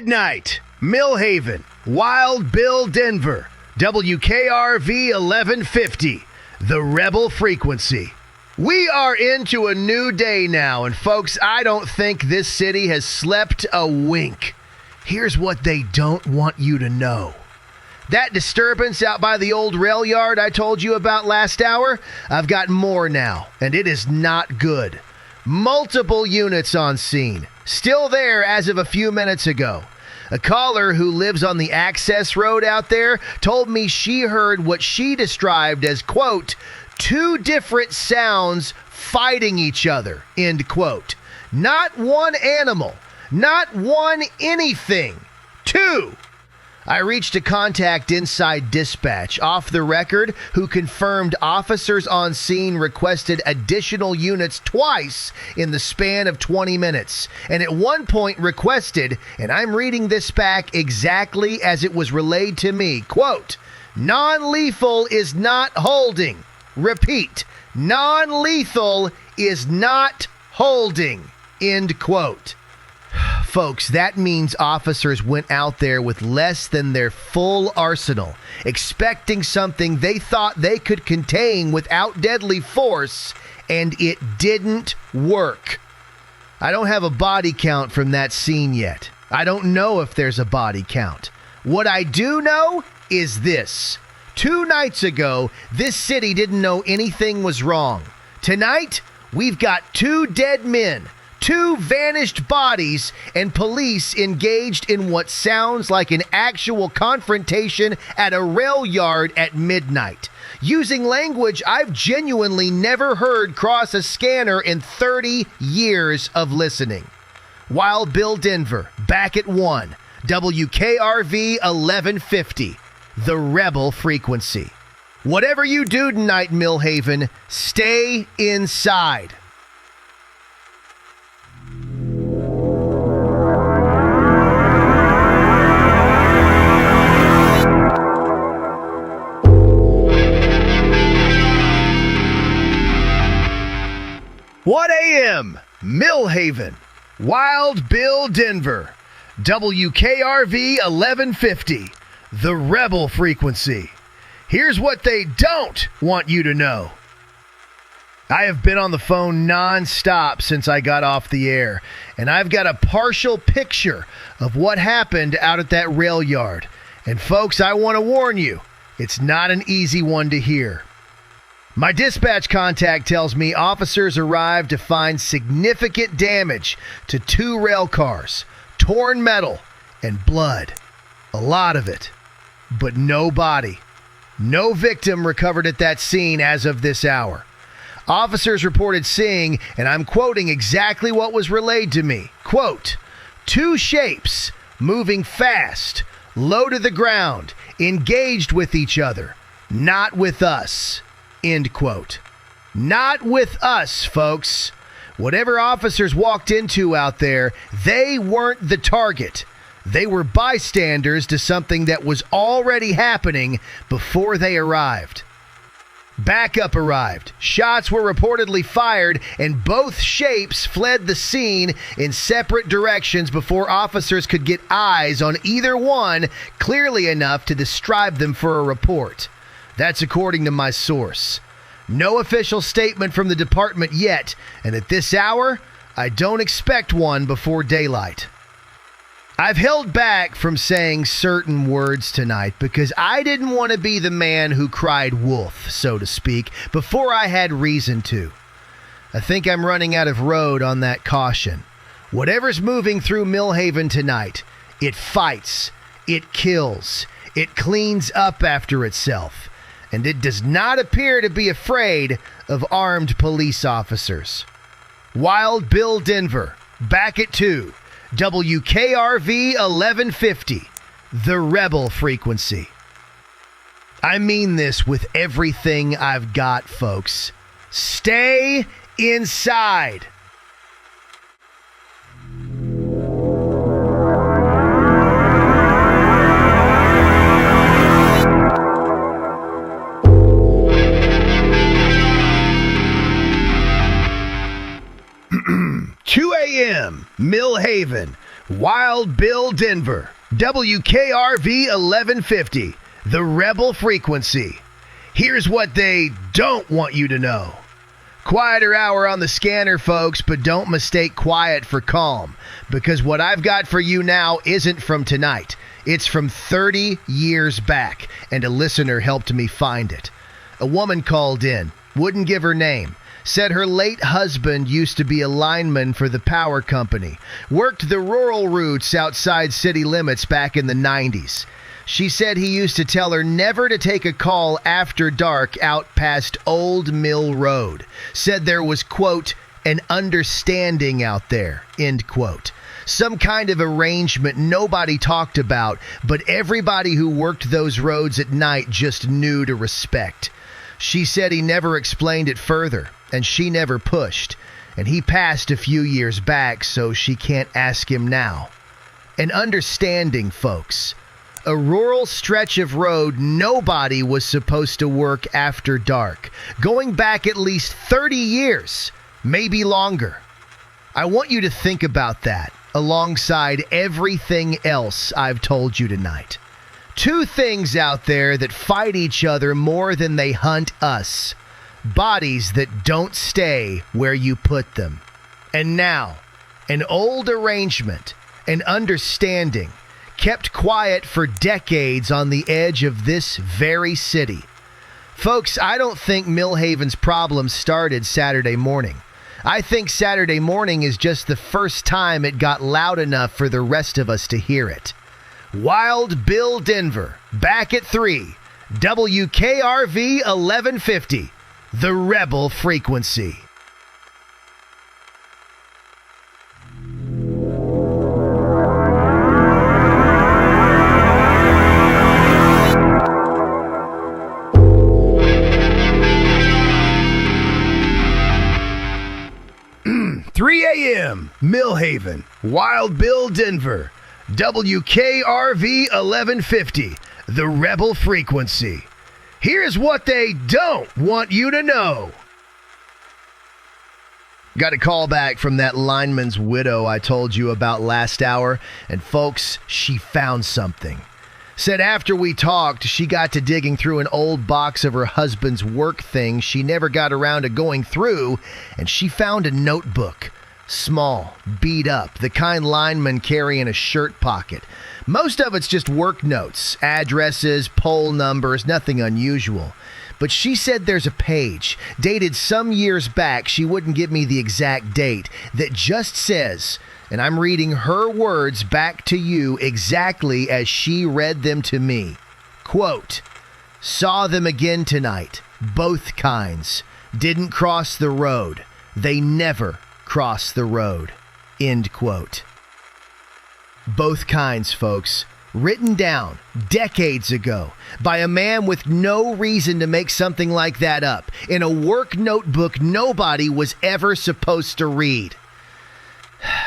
Midnight, Millhaven, Wild Bill, Denver, WKRV 1150, the Rebel Frequency. We are into a new day now, and folks, I don't think this city has slept a wink. Here's what they don't want you to know. That disturbance out by the old rail yard I told you about last hour, I've got more now, and it is not good. Multiple units on scene, still there as of a few minutes ago. A caller who lives on the access road out there told me she heard what she described as, quote, two different sounds fighting each other, end quote. Not one animal, not one anything, two. I reached a contact inside dispatch off the record who confirmed officers on scene requested additional units twice in the span of 20 minutes. And at one point requested, and I'm reading this back exactly as it was relayed to me, quote, non-lethal is not holding. Repeat, non-lethal is not holding, end quote. Folks, that means officers went out there with less than their full arsenal, expecting something they thought they could contain without deadly force, and it didn't work. I don't have a body count from that scene yet. I don't know if there's a body count. What I do know is this. 2 nights ago, this city didn't know anything was wrong. Tonight, we've got 2 dead men, 2 vanished bodies, and police engaged in what sounds like an actual confrontation at a rail yard at midnight, using language I've genuinely never heard cross a scanner in 30 years of listening. Wild Bill, Denver, back at 1, WKRV 1150, the Rebel Frequency. Whatever you do tonight, Millhaven, stay inside. What AM, Millhaven, Wild Bill, Denver, WKRV 1150, the Rebel Frequency. Here's what they don't want you to know. I have been on the phone non-stop since I got off the air, and I've got a partial picture of what happened out at that rail yard. And folks, I want to warn you, it's not an easy one to hear. My dispatch contact tells me officers arrived to find significant damage to 2 rail cars, torn metal, and blood. A lot of it, but no body. No victim recovered at that scene as of this hour. Officers reported seeing, and I'm quoting exactly what was relayed to me, quote, 2 shapes moving fast, low to the ground, engaged with each other, not with us. End quote. Not with us, folks. Whatever officers walked into out there, they weren't the target. They were bystanders to something that was already happening before they arrived. Backup arrived. Shots were reportedly fired, and both shapes fled the scene in separate directions before officers could get eyes on either one clearly enough to describe them for a report. That's according to my source. No official statement from the department yet, and at this hour, I don't expect one before daylight. I've held back from saying certain words tonight because I didn't want to be the man who cried wolf, so to speak, before I had reason to. I think I'm running out of road on that caution. Whatever's moving through Millhaven tonight, it fights, it kills, it cleans up after itself. And it does not appear to be afraid of armed police officers. Wild Bill, Denver, back at 2, WKRV 1150, the Rebel Frequency. I mean this with everything I've got, folks. Stay inside. Millhaven, Wild Bill Denver, WKRV 1150, the Rebel Frequency. Here's what they don't want you to know. Quieter hour on the scanner, folks, but don't mistake quiet for calm, because what I've got for you now isn't from tonight. It's from 30 years back, and a listener helped me find it. A woman called in, wouldn't give her name, said her late husband used to be a lineman for the power company, worked the rural routes outside city limits back in the 90s. She said he used to tell her never to take a call after dark out past Old Mill Road. Said there was, quote, an understanding out there, end quote. Some kind of arrangement nobody talked about, but everybody who worked those roads at night just knew to respect. She said he never explained it further, and she never pushed. And he passed a few years back, so she can't ask him now. An understanding, folks. A rural stretch of road nobody was supposed to work after dark, going back at least 30 years, maybe longer. I want you to think about that alongside everything else I've told you tonight. Two things out there that fight each other more than they hunt us. Bodies that don't stay where you put them. And now, an old arrangement, an understanding, kept quiet for decades on the edge of this very city. Folks, I don't think Millhaven's problem started Saturday morning. I think Saturday morning is just the first time it got loud enough for the rest of us to hear it. Wild Bill Denver, back at 3, WKRV 1150, the Rebel Frequency. Millhaven, Wild Bill Denver, WKRV 1150, the Rebel Frequency. Here's what they don't want you to know. Got a call back from that lineman's widow I told you about last hour, and folks, she found something. Said after we talked, she got to digging through an old box of her husband's work things she never got around to going through, and she found a notebook. Small, beat up, the kind linemen carry in a shirt pocket. Most of it's just work notes, addresses, poll numbers, nothing unusual. But she said there's a page, dated some years back, she wouldn't give me the exact date, that just says, and I'm reading her words back to you exactly as she read them to me. Quote, saw them again tonight, both kinds. Didn't cross the road. They never cross the road. End quote. Both kinds, folks. Written down decades ago by a man with no reason to make something like that up in a work notebook nobody was ever supposed to read.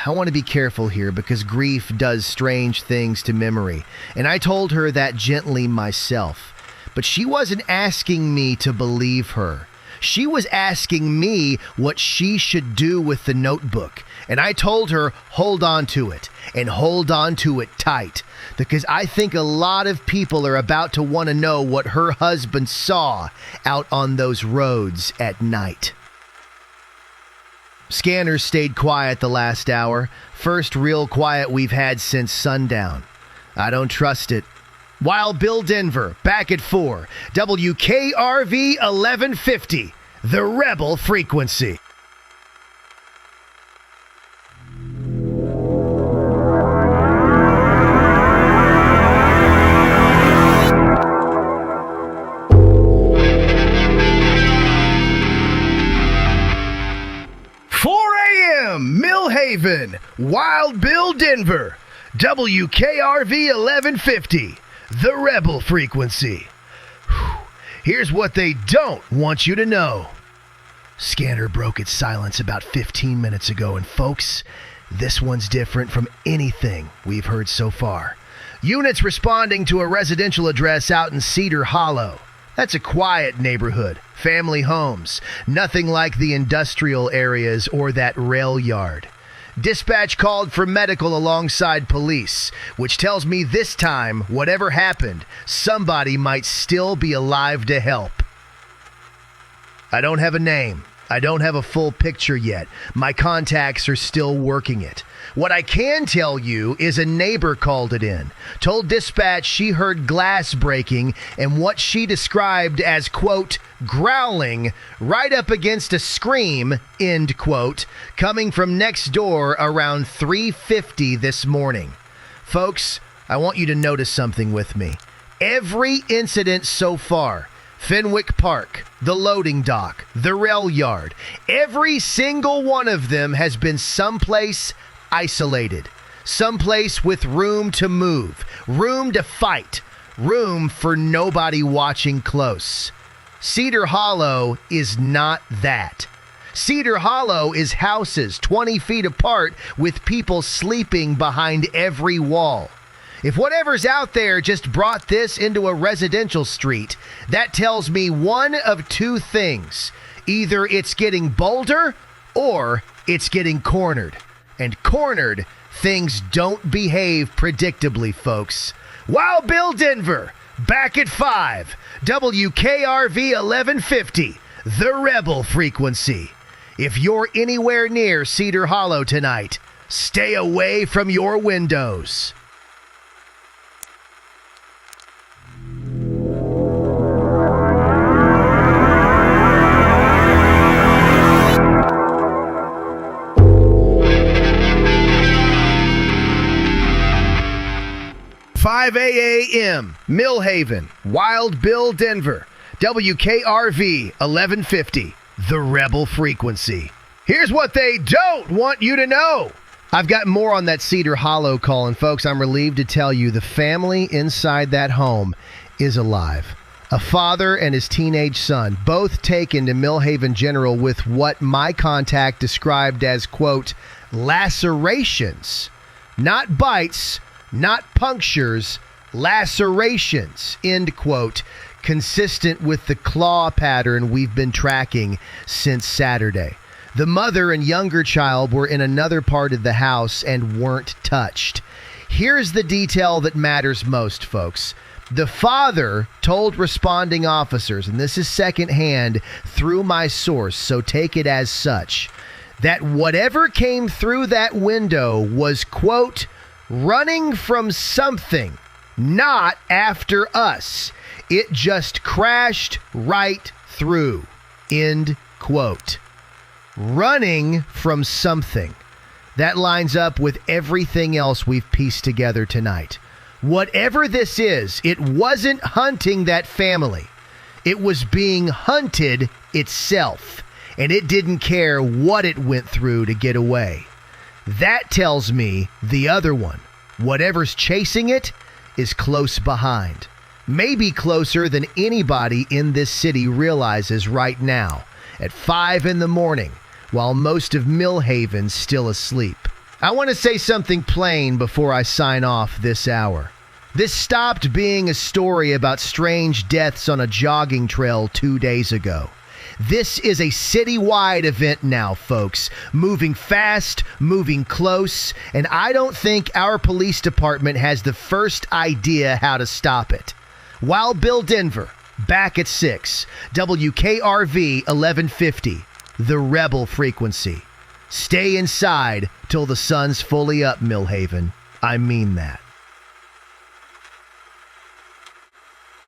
I want to be careful here because grief does strange things to memory, and I told her that gently myself. But she wasn't asking me to believe her. She was asking me what she should do with the notebook. And I told her, hold on to it, and hold on to it tight. Because I think a lot of people are about to want to know what her husband saw out on those roads at night. Scanners stayed quiet the last hour. First real quiet we've had since sundown. I don't trust it. Wild Bill Denver, back at 4, WKRV 1150, the Rebel Frequency. Millhaven, Wild Bill Denver, WKRV 1150, the Rebel Frequency. Here's what they don't want you to know. Scanner broke its silence about 15 minutes ago, and folks, this one's different from anything we've heard so far. Units responding to a residential address out in Cedar Hollow. That's a quiet neighborhood, family homes, nothing like the industrial areas or that rail yard. Dispatch called for medical alongside police, which tells me this time, whatever happened, somebody might still be alive to help. I don't have a name. I don't have a full picture yet. My contacts are still working it. What I can tell you is a neighbor called it in, told dispatch she heard glass breaking and what she described as, quote, growling right up against a scream, end quote, coming from next door around 3:50 this morning. Folks, I want you to notice something with me. Every incident so far, Fenwick Park, the loading dock, the rail yard, every single one of them has been someplace isolated, someplace with room to move, room to fight, room for nobody watching close. Cedar Hollow is not that. Cedar Hollow is houses 20 feet apart with people sleeping behind every wall. If whatever's out there just brought this into a residential street, that tells me one of two things. Either it's getting bolder or it's getting cornered. And cornered, things don't behave predictably, folks. Wild Bill Denver, back at 5. WKRV 1150, the Rebel Frequency. If you're anywhere near Cedar Hollow tonight, stay away from your windows. A.M. Millhaven, Wild Bill Denver, WKRV 1150, the Rebel Frequency. Here's what they don't want you to know. I've got more on that Cedar Hollow call, and folks, I'm relieved to tell you the family inside that home is alive. A father and his teenage son, both taken to Millhaven General with what my contact described as, quote, lacerations. Not bites, not punctures, lacerations, end quote, consistent with the claw pattern we've been tracking since Saturday. The mother and younger child were in another part of the house and weren't touched. Here's the detail that matters most, folks. The father told responding officers, and this is secondhand through my source, so take it as such, that whatever came through that window was, quote, running from something, not after us. It just crashed right through. End quote. Running from something. That lines up with everything else we've pieced together tonight. Whatever this is, it wasn't hunting that family. It was being hunted itself, and it didn't care what it went through to get away. That tells me the other one, whatever's chasing it, is close behind. Maybe closer than anybody in this city realizes right now, at 5 in the morning, while most of Millhaven's still asleep. I want to say something plain before I sign off this hour. This stopped being a story about strange deaths on a jogging trail 2 days ago. This is a citywide event now, folks. Moving fast, moving close, and I don't think our police department has the first idea how to stop it. Wild Bill Denver, back at 6. WKRV 1150, the Rebel Frequency. Stay inside till the sun's fully up, Millhaven. I mean that.